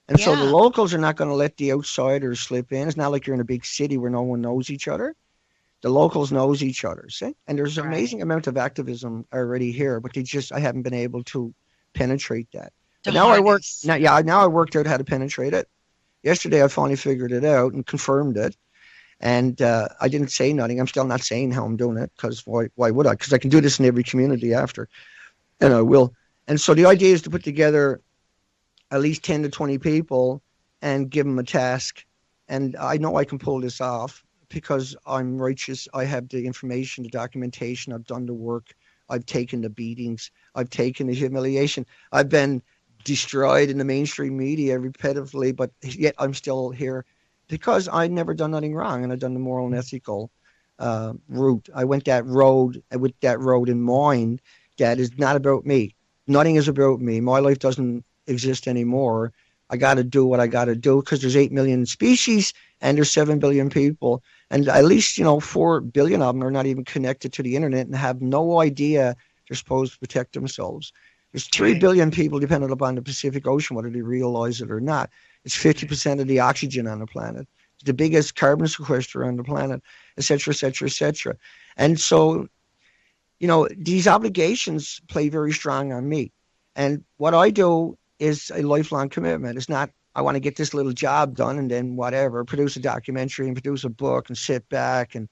And so the Yeah. locals are not going to let the outsiders slip in. It's not like you're in a big city where no one knows each other. The locals knows each other, see? And there's an Right. amazing amount of activism already here, but I haven't been able to penetrate that. To But now harness. now I worked out how to penetrate it. Yesterday I finally figured it out and confirmed it. And I didn't say nothing. I'm still not saying how I'm doing it, because why would I? Because I can do this in every community after, and I will. And so the idea is to put together at least 10 to 20 people and give them a task. And I know I can pull this off because I'm righteous. I have the information, the documentation. I've done the work. I've taken the beatings. I've taken the humiliation. I've been destroyed in the mainstream media repetitively, but yet I'm still here because I've never done nothing wrong, and I've done the moral and ethical route. I went that road with that road in mind. That is not about me. Nothing is about me. My life doesn't exist anymore. I got to do what I got to do because there's 8 million species and there's 7 billion people. And at least, 4 billion of them are not even connected to the internet and have no idea they're supposed to protect themselves. There's 3 Right. billion people dependent upon the Pacific Ocean, whether they realize it or not. It's 50% of the oxygen on the planet. It's the biggest carbon sequester on the planet, et cetera, et cetera, et cetera. And so, these obligations play very strong on me. And what I do is a lifelong commitment. It's not, I want to get this little job done and then whatever, produce a documentary and produce a book and sit back and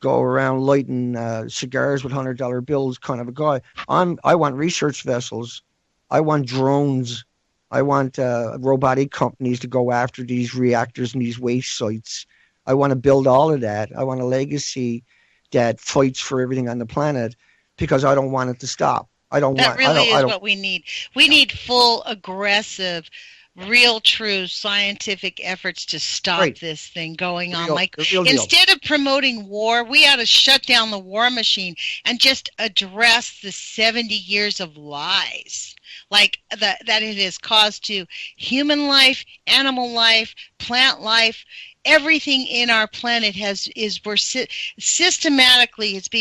go around lighting cigars with $100 bills kind of a guy. I want research vessels. I want drones. I want robotic companies to go after these reactors and these waste sites. I want to build all of that. I want a legacy that fights for everything on the planet because I don't want it to stop. That really is what we need. We need full, aggressive, real, true scientific efforts to stop this thing going on. Like, instead of promoting war, we ought to shut down the war machine and just address the 70 years of lies, like that it has caused to human life, animal life, plant life. Everything in our planet it's being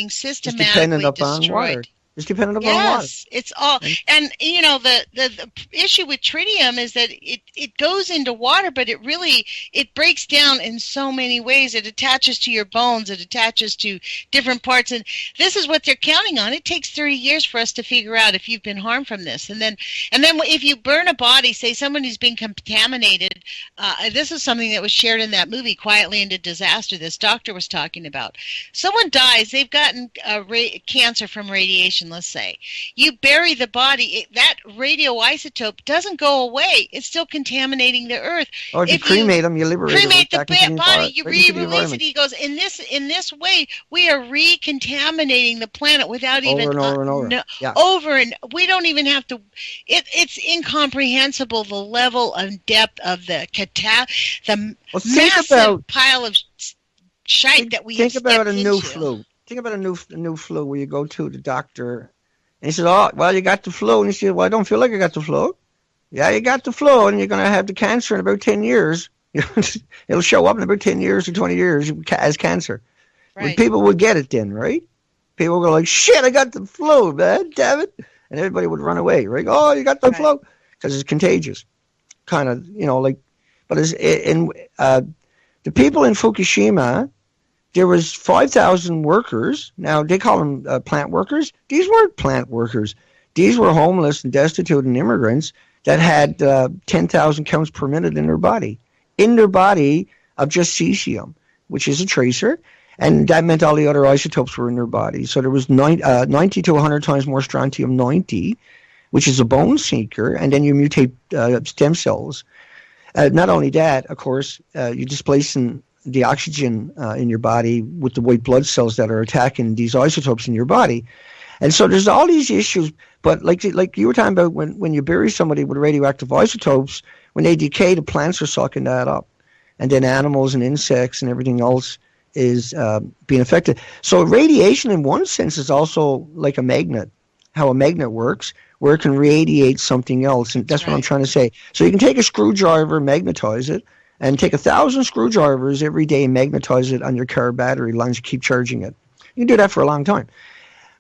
systematically destroyed. It's dependent upon water. Yes, it's all, and the issue with tritium is that it goes into water, but it breaks down in so many ways. It attaches to your bones, it attaches to different parts, and this is what they're counting on. It takes 30 years for us to figure out if you've been harmed from this, and then if you burn a body, say someone who's been contaminated. This is something that was shared in that movie, Quietly Into Disaster. This doctor was talking about. Someone dies, they've gotten cancer from radiation. Let's say you bury the body, that radioisotope doesn't go away. It's still contaminating the earth. Or if you cremate them, you liberate the body, you re-release it. He goes, in this way, we are recontaminating the planet without even over, and we don't even have to. It's incomprehensible the level of depth of the massive pile of shite that we think about a new flu. Think about a new flu where you go to the doctor and he says, "Oh, well, you got the flu," and he says, "Well, I don't feel like I got the flu." Yeah, you got the flu, and you're going to have the cancer in about 10 years. It'll show up in about 10 years or 20 years as cancer. Right. When people would get it then, right? People would go like, "Shit, I got the flu, man, damn it," and everybody would run away, right? "Oh, you got the flu," because it's contagious, kind of, But the people in Fukushima. There was 5,000 workers. Now, they call them plant workers. These weren't plant workers. These were homeless and destitute and immigrants that had 10,000 counts per minute in their body of just cesium, which is a tracer, and that meant all the other isotopes were in their body. So there was 90 to 100 times more strontium-90, which is a bone seeker, and then you mutate stem cells. Not only that, of course, you're displacing the oxygen in your body with the white blood cells that are attacking these isotopes in your body. And so there's all these issues, but like you were talking about when you bury somebody with radioactive isotopes, when they decay, the plants are sucking that up. And then animals and insects and everything else is being affected. So radiation in one sense is also like a magnet, how a magnet works, where it can radiate something else. And that's what I'm trying to say. So you can take a screwdriver, magnetize it, and take 1,000 screwdrivers every day and magnetize it on your car battery as long as you keep charging it. You can do that for a long time.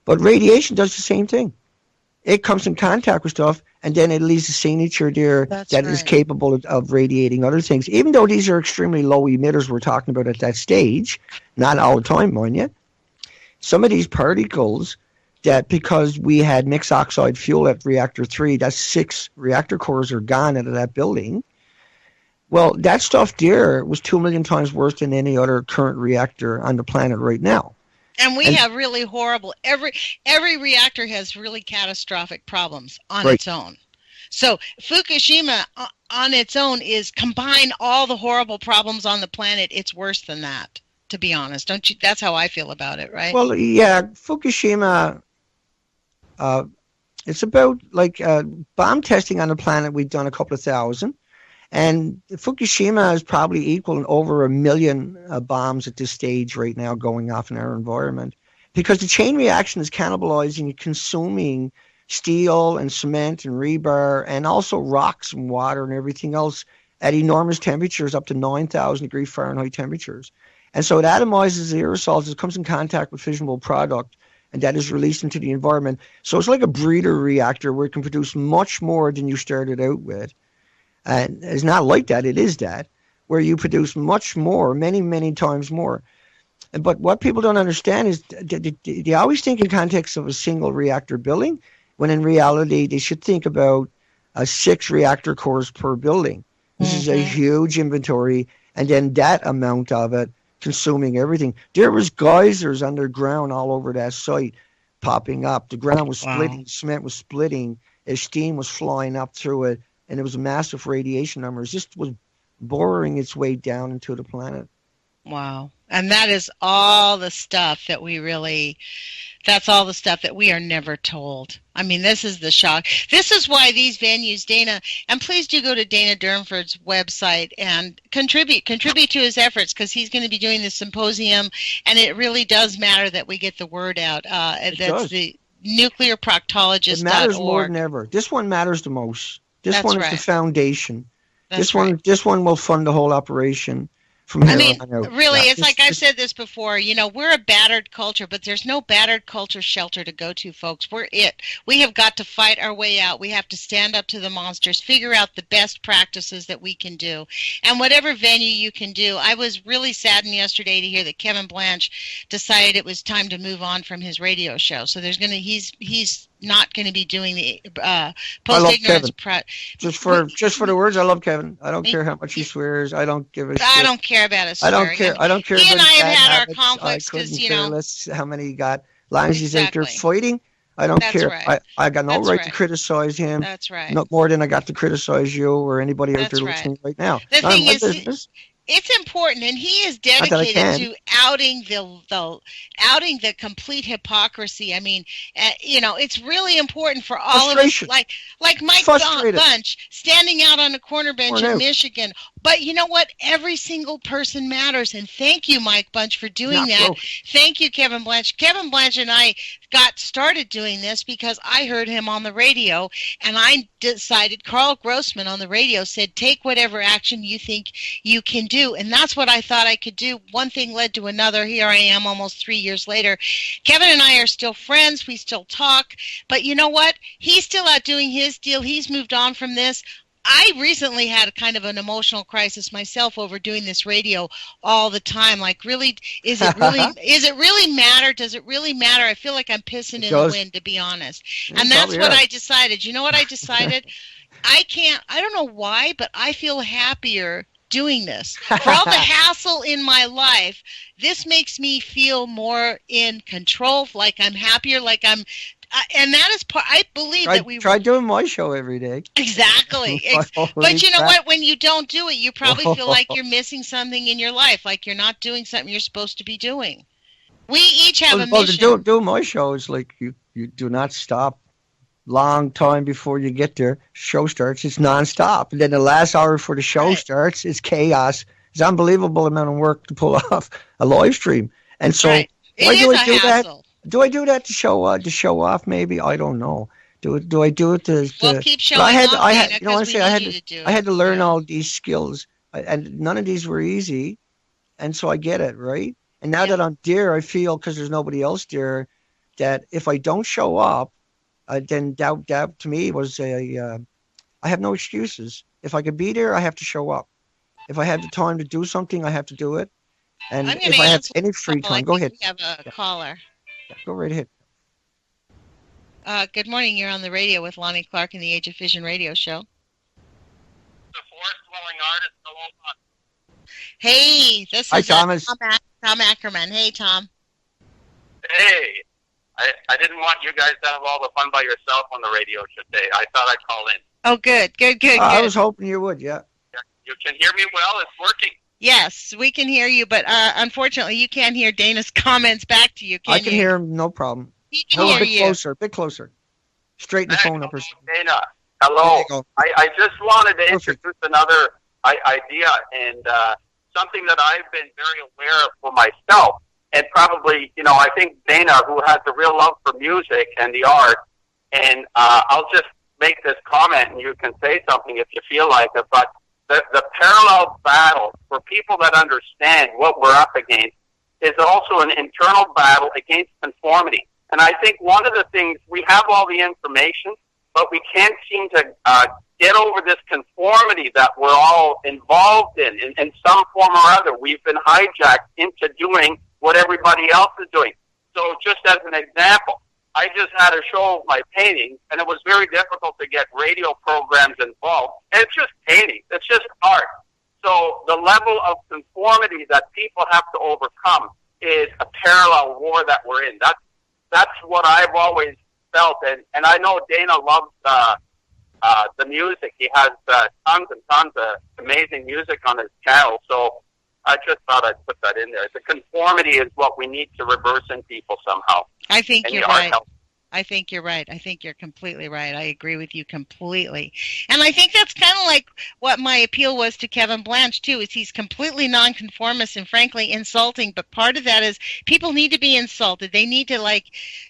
But radiation does the same thing. It comes in contact with stuff, and then it leaves a signature there That's that is right. capable of radiating other things. Even though these are extremely low emitters we're talking about at that stage, not all the time, mind you, some of these particles that because we had mixed oxide fuel at reactor 3, that's 6 reactor cores are gone out of that building. Well, that stuff there was 2 million times worse than any other current reactor on the planet right now. And we have really horrible, every reactor has really catastrophic problems on Right. its own. So Fukushima on its own is combine all the horrible problems on the planet. It's worse than that, to be honest. Don't you? That's how I feel about it, right? Well, yeah, Fukushima, it's about like bomb testing on the planet. We've done a couple of thousand. And Fukushima is probably equal over 1 million bombs at this stage right now going off in our environment, because the chain reaction is cannibalizing and consuming steel and cement and rebar and also rocks and water and everything else at enormous temperatures, up to 9,000 degree Fahrenheit temperatures. And so it atomizes the aerosols. It comes in contact with fissionable product, and that is released into the environment. So it's like a breeder reactor where it can produce much more than you started out with. And it's not like that. It is that, where you produce much more, many, many times more. But what people don't understand is they always think in context of a single reactor building, when in reality they should think about 6 reactor cores per building. This is a huge inventory, and then that amount of it consuming everything. There was geysers underground all over that site popping up. The ground was splitting, cement was splitting, as steam was flying up through it. And it was a massive radiation number. It just was boring its way down into the planet. Wow. And that is all the stuff that that's all the stuff that we are never told. I mean, this is the shock. This is why these venues, Dana, and please do go to Dana Durnford's website and contribute to his efforts, because he's going to be doing this symposium, and it really does matter that we get the word out. That's the nuclearproctologist.org. It matters more than ever. This one matters the most. This one is the foundation. This one will fund the whole operation from here on out. Really, it's like I've said this before. You know, we're a battered culture, but there's no battered culture shelter to go to, folks. We're it. We have got to fight our way out. We have to stand up to the monsters, figure out the best practices that we can do, and whatever venue you can do. I was really saddened yesterday to hear that Kevin Blanche decided it was time to move on from his radio show. So he's not going to be doing the post-ignorance. Just for the words, I love Kevin. I don't care how much he swears. I don't give a shit. I don't care about his swearing. I don't care. He and I have had our habits. conflicts because, you know. Less how many he got. As long as he's out there fighting, I don't care. Right. I got no right to criticize him. That's right. Not more than I got to criticize you or anybody out there listening right now. The thing is, it's important, and he is dedicated to outing the complete hypocrisy. I mean, you know, it's really important for all of us, like Mike Bunch standing out on a corner bench in Michigan. But you know what? Every single person matters, and thank you, Mike Bunch, for doing that. Thank you, Kevin Blanche. Kevin Blanche and I got started doing this because I heard him on the radio, and I decided, Carl Grossman on the radio said, take whatever action you think you can do. And that's what I thought I could do. One thing led to another. Here I am almost 3 years later. Kevin and I are still friends. We still talk. But you know what? He's still out doing his deal. He's moved on from this. I recently had kind of an emotional crisis myself over doing this radio all the time. Like, really, is it really matter? Does it really matter? I feel like I'm pissing in the wind, to be honest. And that's what I decided. You know what I decided? I don't know why, but I feel happier doing this. For all the hassle in my life, this makes me feel more in control, like I'm happier, like I'm... and that is part. I believe that we try doing my show every day. Exactly. But you know what? When you don't do it, you probably feel like you're missing something in your life, like you're not doing something you're supposed to be doing. We each have a mission. Well, do my show is like you do not stop. Long time before you get there, show starts. It's nonstop, and then the last hour before the show starts, it's chaos. It's an unbelievable amount of work to pull off a live stream. And so, why do I do that? Do I do that to show off? Maybe, I don't know. Do I do it to? Well, keep showing off. I had to learn all these skills, and none of these were easy, and so I get it, right. And now that I'm there, I feel, because there's nobody else there, that if I don't show up, then that to me was I have no excuses. If I could be there, I have to show up. If I have the time to do something, I have to do it. And I'm if I have any the free call. time, go ahead. We have a caller. Yeah, go right ahead. Good morning. You're on the radio with Lonnie Clark in the Age of Fission radio show. The forest-dwelling artist. Hello. Hey, this Hi, is Thomas. Tom Ackerman. Hey, Tom. Hey, I didn't want you guys to have all the fun by yourself on the radio today. I thought I'd call in. Oh, good. I was hoping you would, yeah. You can hear me well. It's working. Yes, we can hear you, but unfortunately, you can't hear Dana's comments back to you, can you? I can hear him, no problem. He can hear you. A bit closer. Straighten the phone up. Dana, hello. I just wanted to Perfect. introduce another idea and something that I've been very aware of for myself. And probably, I think Dana, who has a real love for music and the art, and I'll just make this comment and you can say something if you feel like it, but the parallel battle for people that understand what we're up against is also an internal battle against conformity. And I think one of the things, we have all the information, but we can't seem to get over this conformity that we're all involved in some form or other. We've been hijacked into doing what everybody else is doing. So just as an example, I just had a show of my paintings, and it was very difficult to get radio programs involved. And it's just painting. It's just art. So the level of conformity that people have to overcome is a parallel war that we're in. That's what I've always felt. And I know Dana loves the music. He has tons and tons of amazing music on his channel. So I just thought I'd put that in there. The conformity is what we need to reverse in people somehow. I think And you're the art right. helps. I think you're right. I think you're completely right. I agree with you completely. And I think that's kind of like what my appeal was to Kevin Blanche, too, is he's completely nonconformist and frankly insulting. But part of that is people need to be insulted. They need to,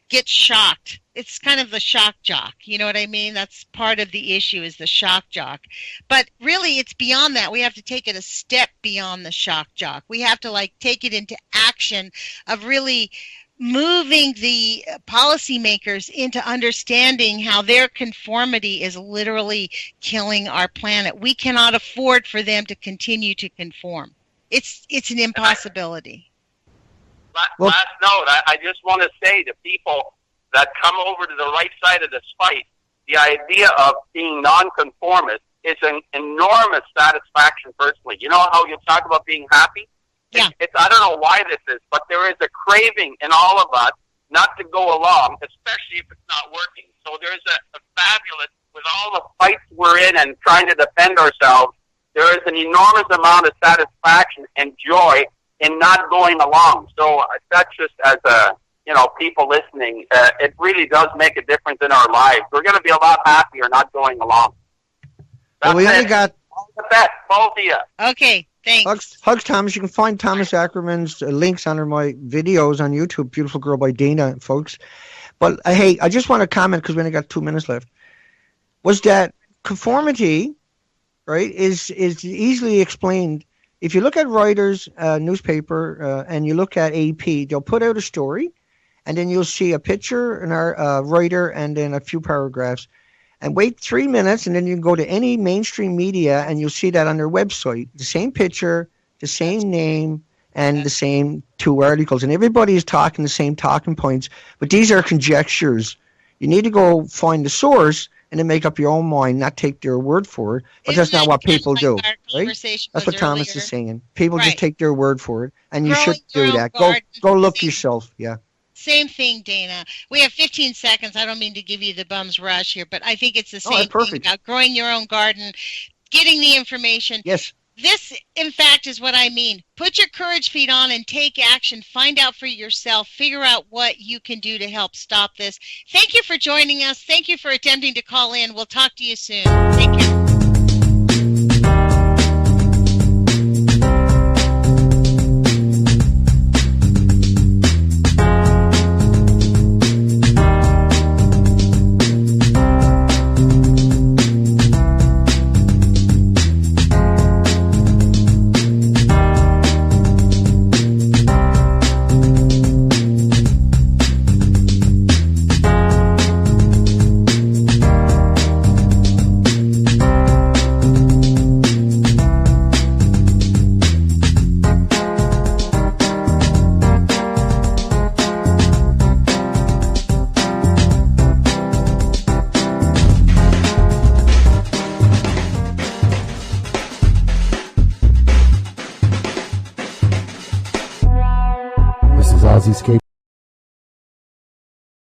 get shocked. It's kind of the shock jock. You know what I mean? That's part of the issue is the shock jock. But really, it's beyond that. We have to take it a step beyond the shock jock. We have to, take it into action of really moving the policymakers into understanding how their conformity is literally killing our planet. We cannot afford for them to continue to conform. It's an impossibility. Last note, I just want to say to people that come over to the right side of this fight, the idea of being nonconformist is an enormous satisfaction personally. You know how you talk about being happy? Yeah. I don't know why this is, but there is a craving in all of us not to go along, especially if it's not working. So there's a fabulous, with all the fights we're in and trying to defend ourselves, there is an enormous amount of satisfaction and joy in not going along. So that's just as people listening, it really does make a difference in our lives. We're going to be a lot happier not going along. Well, we only got... Both of you. Okay. Thanks. Hugs, Thomas. You can find Thomas Ackerman's links under my videos on YouTube. Beautiful Girl by Dana, folks. But hey, I just want to comment because we only got 2 minutes left. Was that conformity, right, is easily explained. If you look at Reuters newspaper and you look at AP, they'll put out a story, and then you'll see a picture, a writer, and then a few paragraphs. And wait 3 minutes, and then you can go to any mainstream media, and you'll see that on their website. The same picture, the same name, and the same 2 articles. And everybody is talking the same talking points. But these are conjectures. You need to go find the source and then make up your own mind, not take their word for it. But that's not what people do, right? That's what Thomas is saying. People just take their word for it, and you should do that. Go look yourself, yeah. Same thing, Dana. We have 15 seconds. I don't mean to give you the bum's rush here, but I think it's the same thing about growing your own garden, getting the information. Yes. This, in fact, is what I mean. Put your courage feet on and take action. Find out for yourself. Figure out what you can do to help stop this. Thank you for joining us. Thank you for attempting to call in. We'll talk to you soon. Take care.